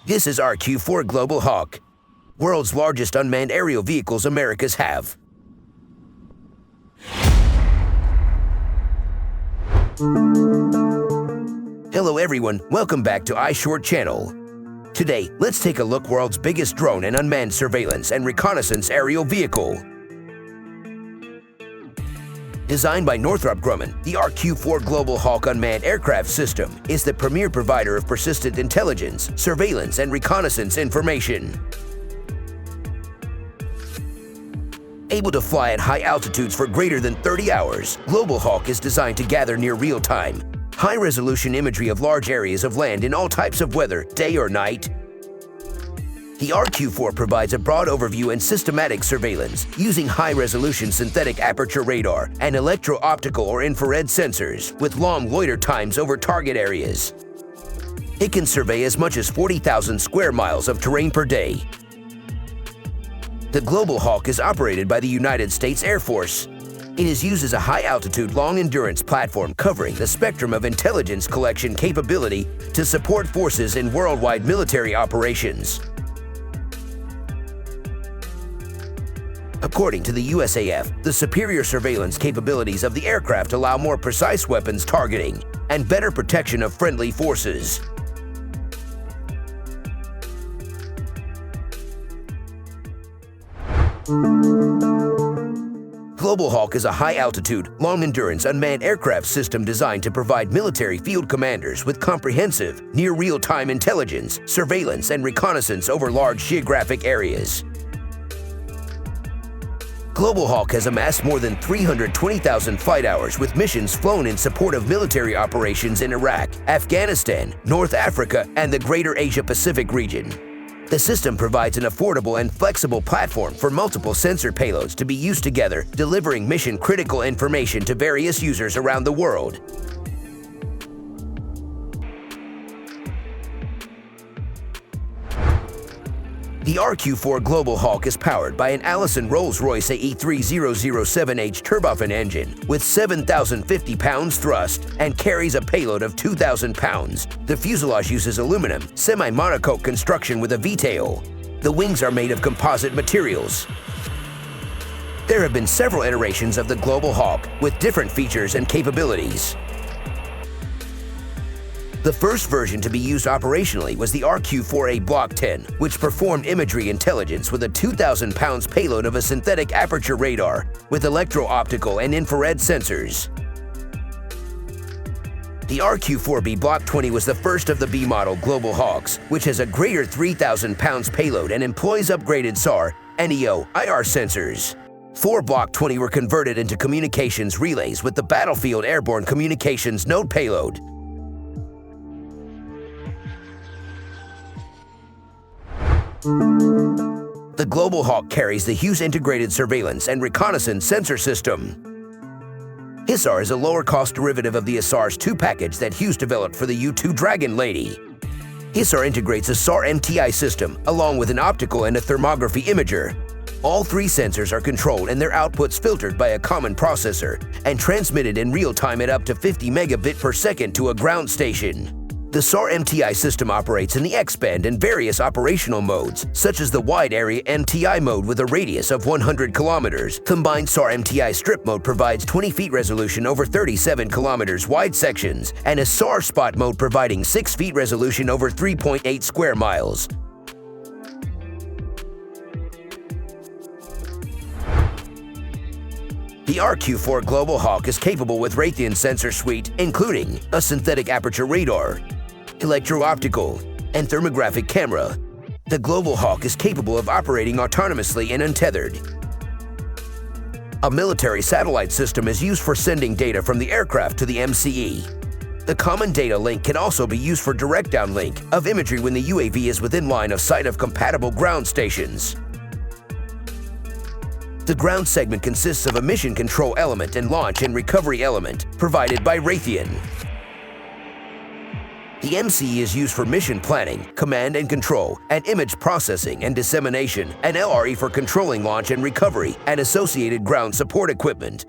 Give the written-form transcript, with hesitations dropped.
This is RQ-4 Global Hawk, world's largest unmanned aerial vehicles Americas have. Hello everyone, welcome back to iShort channel. Today, let's take a look world's biggest drone and unmanned surveillance and reconnaissance aerial vehicle. Designed by Northrop Grumman, the RQ-4 Global Hawk unmanned aircraft system is the premier provider of persistent intelligence, surveillance, and reconnaissance information. Able to fly at high altitudes for greater than 30 hours, Global Hawk is designed to gather near real-time, high-resolution imagery of large areas of land in all types of weather, day or night. The RQ-4 provides a broad overview and systematic surveillance using high-resolution synthetic aperture radar and electro-optical or infrared sensors with long loiter times over target areas. It can survey as much as 40,000 square miles of terrain per day. The Global Hawk is operated by the United States Air Force. It is used as a high-altitude, long-endurance platform covering the spectrum of intelligence collection capability to support forces in worldwide military operations. According to the USAF, the superior surveillance capabilities of the aircraft allow more precise weapons targeting and better protection of friendly forces. Global Hawk is a high-altitude, long-endurance unmanned aircraft system designed to provide military field commanders with comprehensive, near real-time intelligence, surveillance, and reconnaissance over large geographic areas. Global Hawk has amassed more than 320,000 flight hours with missions flown in support of military operations in Iraq, Afghanistan, North Africa, and the greater Asia-Pacific region. The system provides an affordable and flexible platform for multiple sensor payloads to be used together, delivering mission-critical information to various users around the world. The RQ-4 Global Hawk is powered by an Allison Rolls-Royce AE3007H turbofan engine with 7,050 pounds thrust and carries a payload of 2,000 pounds. The fuselage uses aluminum, semi-monocoque construction with a V-tail. The wings are made of composite materials. There have been several iterations of the Global Hawk with different features and capabilities. The first version to be used operationally was the RQ-4A Block 10, which performed imagery intelligence with a 2,000 pounds payload of a synthetic aperture radar with electro-optical and infrared sensors. The RQ-4B Block 20 was the first of the B model Global Hawks, which has a greater 3,000 pounds payload and employs upgraded SAR, NEO, IR sensors. 4 Block 20 were converted into communications relays with the Battlefield Airborne Communications Node payload. The Global Hawk carries the Hughes Integrated Surveillance and Reconnaissance Sensor System. HISAR is a lower-cost derivative of the ISARS-2 package that Hughes developed for the U-2 Dragon Lady. HISAR integrates a SAR-MTI system along with an optical and a thermography imager. All 3 sensors are controlled and their outputs filtered by a common processor and transmitted in real time at up to 50 megabit per second to a ground station. The SAR-MTI system operates in the X-band in various operational modes, such as the Wide Area MTI mode with a radius of 100 kilometers. Combined SAR-MTI strip mode provides 20 feet resolution over 37 kilometers wide sections, and a SAR spot mode providing 6 feet resolution over 3.8 square miles. The RQ-4 Global Hawk is capable with Raytheon Sensor suite, including a synthetic aperture radar, electro-optical, and thermographic camera. The Global Hawk is capable of operating autonomously and untethered. A military satellite system is used for sending data from the aircraft to the MCE. The common data link can also be used for direct downlink of imagery when the UAV is within line of sight of compatible ground stations. The ground segment consists of a mission control element and launch and recovery element provided by Raytheon. The MCE is used for mission planning, command and control, and image processing and dissemination, and LRE for controlling launch and recovery and associated ground support equipment.